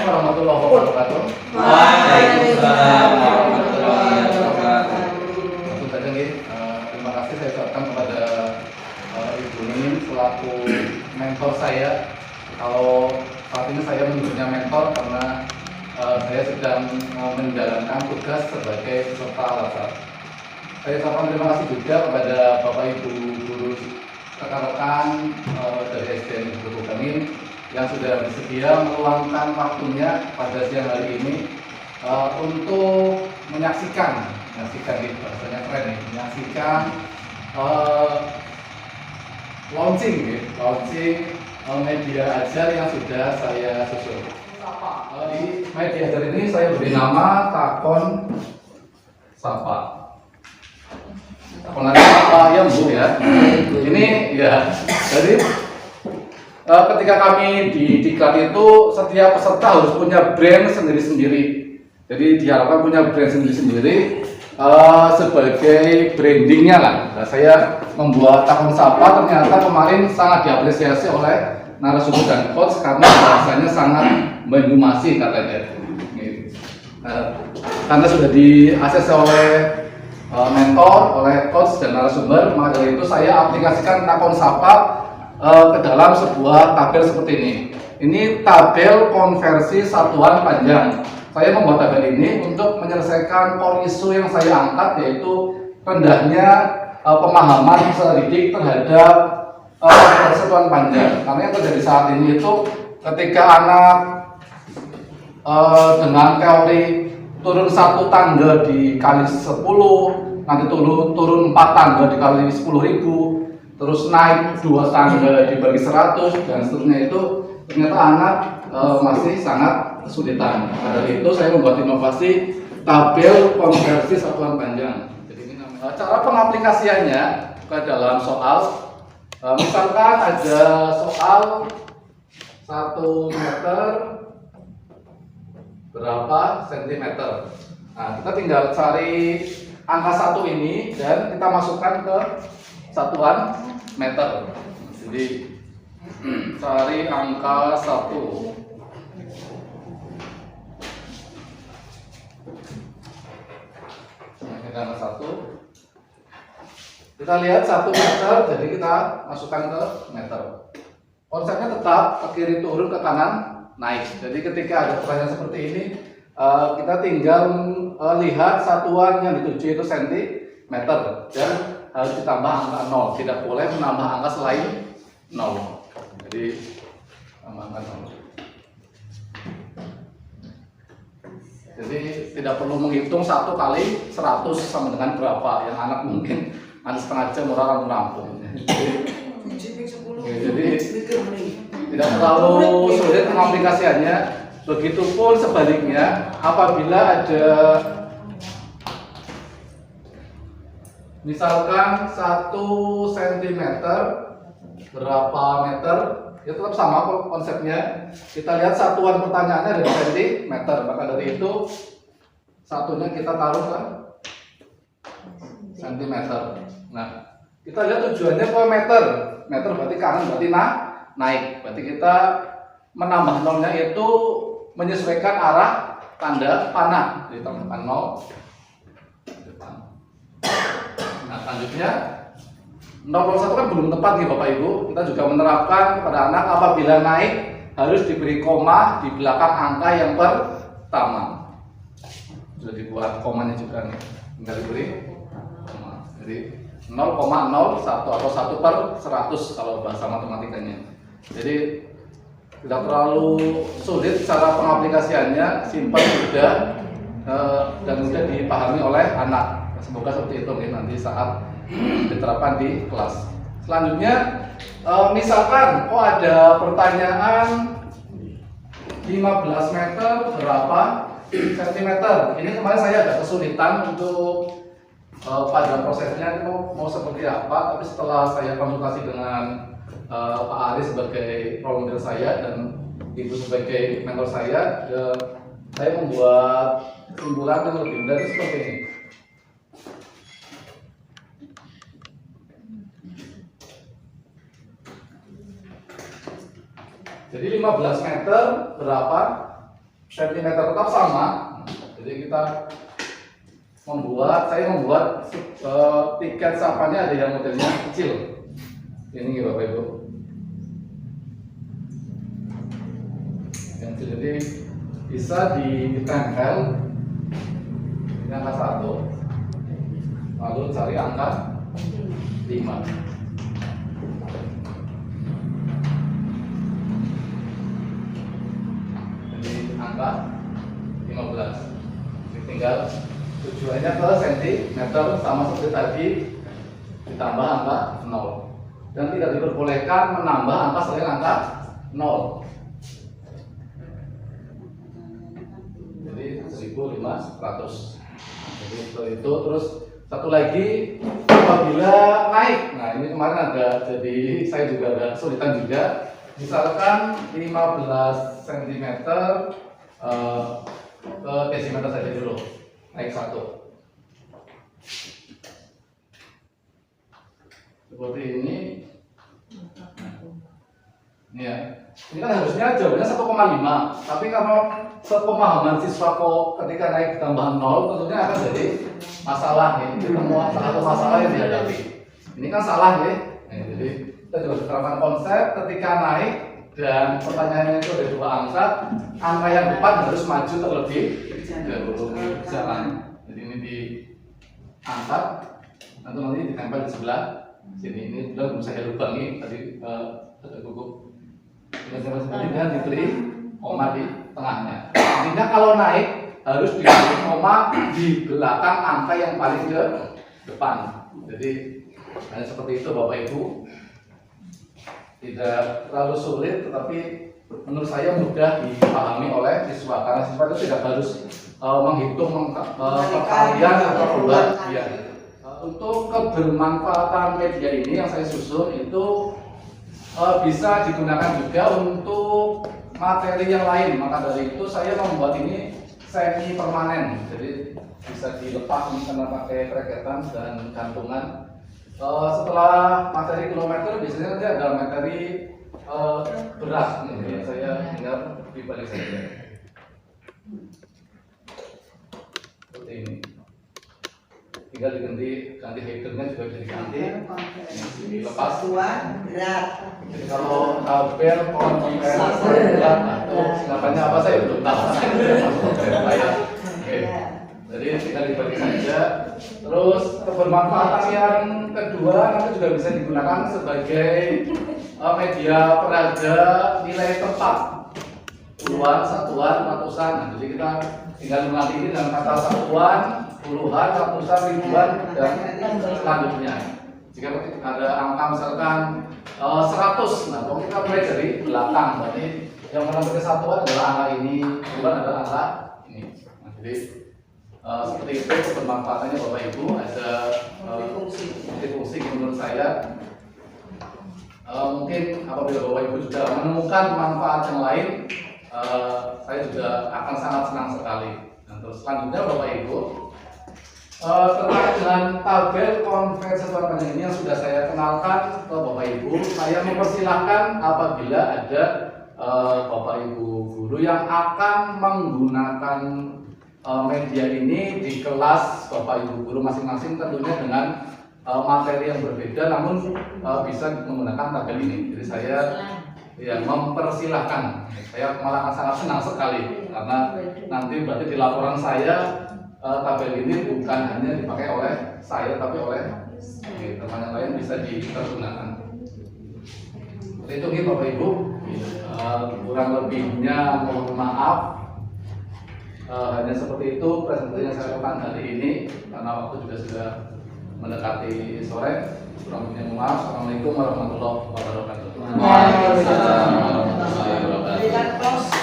warahmatullahi wabarakatuh. Waalaikumsalam warahmatullahi wabarakatuh. Langsung saja nih, terima kasih saya ucapkan kepada Ibu Nining selaku mentor saya. Kalau saat ini saya menyebutnya mentor karena saya sedang menjalankan tugas sebagai peserta alasan. Saya ucapkan terima kasih juga kepada Bapak Ibu guru rekan-rekan dari SDN Negeri kami yang sudah bersedia meluangkan waktunya pada siang hari ini untuk menyaksikan gitu, bahasanya keren nih, menyaksikan launching media ajar yang sudah saya susun. Di media ajar ini saya beri nama Takon Sapa. Apa ya Bu ya? Ini ya, jadi ketika kami di Diklat itu setiap peserta harus punya brand sendiri-sendiri. Jadi diharapkan punya brand sendiri-sendiri sebagai brandingnya lah. Nah, saya membuat Takon Sapa ternyata kemarin sangat diapresiasi oleh narasumber dan coach karena bahasanya sangat menyumasi katanya. Karena sudah di-ACC oleh mentor, oleh coach dan narasumber, maka dari itu saya aplikasikan Takon Sapa ke dalam sebuah tabel seperti ini. Ini tabel konversi satuan panjang. Saya membuat tabel ini untuk menyelesaikan core issue yang saya angkat, yaitu rendahnya pemahaman peserta didik terhadap satuan panjang. Karena yang terjadi saat ini itu ketika anak dengan teori turun satu tangga dikali 10, nanti turun 4 tangga dikali 10.000, terus naik 2 tangga dibagi 100 dan seterusnya, itu ternyata anak masih sangat kesulitan. Dari itu saya membuat inovasi tabel konversi satuan panjang. Jadi ini namanya. Cara pengaplikasiannya ke dalam soal, misalkan ada soal 1 meter berapa sentimeter. Nah, kita tinggal cari angka 1 ini dan kita masukkan ke satuan meter. Jadi cari angka 1. Nah, kita angka 1. Kita lihat 1 meter, jadi kita masukkan ke meter. Konsepnya tetap ke kiri turun, ke kanan naik. Jadi ketika ada pertanyaan seperti ini, kita tinggal lihat satuan yang dituju itu sentimeter dan harus ditambah angka 0. Tidak boleh menambah angka selain 0. Jadi tambah angka 0. Jadi tidak perlu menghitung 1 kali 100 sama dengan berapa. Yang anak mungkin ada setengah jam orang rampung. Jadi tidak terlalu sulit pengaplikasiannya. Begitupun sebaliknya, apabila ada misalkan 1 cm berapa meter, ya tetap sama konsepnya. Kita lihat satuan pertanyaannya dari sentimeter, maka dari itu satunya kita taruh ke sentimeter. Nah, kita lihat tujuannya ke meter. Meter berarti kanan, berarti naik. Berarti kita menambah nolnya itu menyesuaikan arah tanda panah. Jadi tambahkan 0. Nah, selanjutnya 0,1 kan belum tepat nih Bapak Ibu. Kita juga menerapkan kepada anak apabila naik harus diberi koma di belakang angka yang pertama. Sudah dibuat komanya juga nih. Tinggal diberi koma. Jadi 0,01 atau 1/100 kalau bahasa matematikanya. Jadi tidak terlalu sulit cara pengaplikasiannya, simpel, mudah, dan mudah dipahami oleh anak. Semoga seperti itu nanti saat diterapkan di kelas. Selanjutnya, misalkan ada pertanyaan 15 meter berapa sentimeter. Ini kemarin saya agak kesulitan untuk pada prosesnya itu mau seperti apa, tapi setelah saya konsultasi dengan Pak Ari sebagai role model saya dan Ibu sebagai mentor saya membuat kesimpulan yang lebih mudah seperti ini. Jadi 15 meter berapa cm tetap sama. Jadi kita saya membuat tiket sapanya ada yang modelnya kecil. Ini Bapak Ibu. Yang kecil jadi bisa ditempel ini angka 1, lalu cari angka 5. Angka 15. Ini tinggal tujuannya ke sentimeter sama seperti tadi ditambah angka 0 dan tidak diperbolehkan menambah angka selain angka 0. Jadi 1500. Jadi itu terus satu lagi apabila naik. Nah ini kemarin ada, jadi saya juga ada kesulitan juga. Misalkan 15 cm ke desimeter saja dulu, naik 1 seperti ini. Ya, ini kan harusnya jawabannya 1,5, tapi kalau sepemahaman siswa kok ketika naik tambahan 0 tentunya akan jadi masalah nih, ketemu satu masalah yang dihadapi. Ini kan salah ya. Jadi kita juga terapkan konsep ketika naik dan pertanyaannya itu ada 2 angka, angka yang depan harus maju terlebih dahulu jalan. Jadi ini diangkat, nanti ditempel di sebelah sini. Ini belum saya lubangi tadi ada buku. Dan diberi koma di tengahnya. Artinya kalau naik harus diberi koma di belakang angka yang paling ke depan. Jadi hanya seperti itu Bapak Ibu. Tidak terlalu sulit, tetapi menurut saya mudah dipahami oleh siswa karena siswa itu tidak harus menghitung perkalian atau pembagian. Untuk kebermanfaatan media ini yang saya susun itu bisa digunakan juga untuk materi yang lain. Maka dari itu saya membuat ini semi permanen, jadi bisa dilepas karena pakai kreketan dan gantungan. Setelah materi kilometer biasanya nanti ada materi beras, jadi saya tinggal dibalik saja seperti ini. Tinggal ganti headernya juga bisa diganti, dilepas. Berat. Jadi kalau tabel konvensi berat, itu singkatannya apa saya belum tahu. Oke. Jadi tinggal dibalik saja. Terus kebermanfaatan yang kedua nanti juga bisa digunakan sebagai media peraga nilai tepat, puluhan, satuan, ratusan. Nah, jadi kita tinggal mengganti ini dengan kata satuan, puluhan, ratusan, ribuan, dan selanjutnya. Jika ada angka misalkan 100, nah kalau kita mulai dari belakang, berarti yang menambah kesatuan adalah angka ini, puluhan adalah angka ini. Nah, jadi seperti itu kebermanfaatannya Bapak Ibu. Ada multifungsi menurut saya. Mungkin apabila Bapak Ibu juga menemukan manfaat yang lain, saya juga akan sangat senang sekali. Dan terus selanjutnya Bapak Ibu, terkait dengan tabel konversi satuan panjang ini yang sudah saya kenalkan ke Bapak Ibu, saya mempersilahkan apabila ada Bapak Ibu guru yang akan menggunakan media ini di kelas Bapak Ibu guru masing-masing, tentunya dengan materi yang berbeda, namun bisa menggunakan tabel ini. Jadi saya ya mempersilahkan. Saya malah akan sangat senang sekali karena nanti berarti di laporan saya tabel ini bukan hanya dipakai oleh saya, tapi oleh teman yang lain bisa digunakan. Seperti itu Bapak Ibu. Kurang lebihnya mohon maaf. Hanya seperti itu presentasi yang saya lakukan hari ini karena waktu juga sudah mendekati sore. Kurang lebihnya mohon maaf. Assalamualaikum warahmatullahi wabarakatuh. Waalaikumsalam warahmatullahi wabarakatuh.